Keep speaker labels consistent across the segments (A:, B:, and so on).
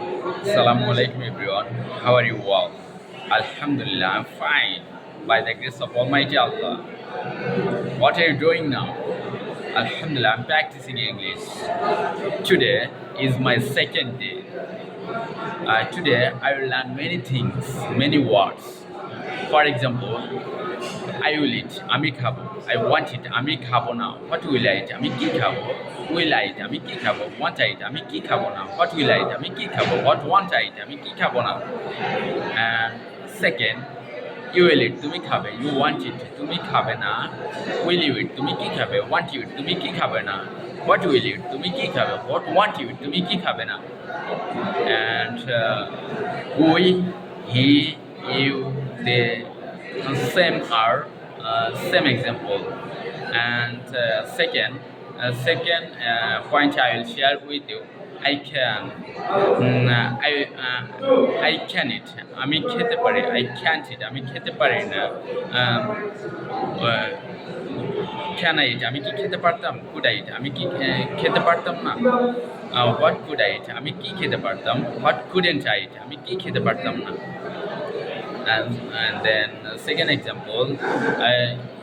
A: Assalamu alaikum everyone. How are you all? Alhamdulillah, I'm fine. By the grace of Almighty Allah. What are you doing now? Alhamdulillah, I'm practicing English. Today is my second day. Today I will learn many things, many words. For example, I will eat, আমি খাবো। I want it, আমি খাবো না। What will I eat? আমি কি খাবো? Will I eat? আমি কি খাবো? Want I eat? আমি কি খাবো না। What will I eat? আমি কি খাবো? What want I eat? আমি কি খাবো না। And second, you will eat, তুমি খাবে। You want it, তুমি খাবে না। Will you eat? তুমি কি খাবে? Want you eat? তুমি কি খাবে না। What will you eat? তুমি কি খাবে? What want you eat? তুমি কি খাবে না। And we, he, you, they, same are same example. And second point I will share with you. I can I can eat, আমি খেতে পারি। I can't eat, আমি খেতে পারি না। can I eat, আমি কি খেতে পারতাম। could I eat, আমি কি খেতে পারতাম না। what could I eat, আমি কি খেতে পারতাম। what couldn't I eat, আমি কি খেতে পারতাম না। And then second example,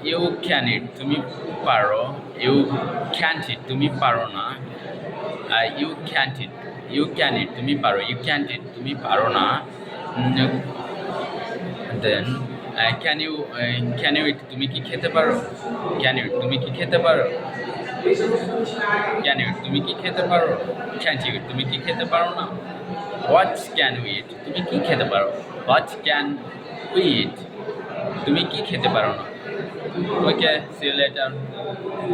A: you can eat, তুমি পারো। you can't eat, তুমি পারো না। you can't eat, you can eat, তুমি পারো। you can't eat, তুমি পারো না। Then can you eat, তুমি কি খেতে পারো। can you eat, তুমি কি খেতে পারো। can you eat, তুমি কি খেতে পারো। can't you eat, তুমি কি খেতে পারো না। what can we eat, তুমি কি খেতে পারো। what can we eat, তুমি কি খেতে পারো না। Okay, see you later.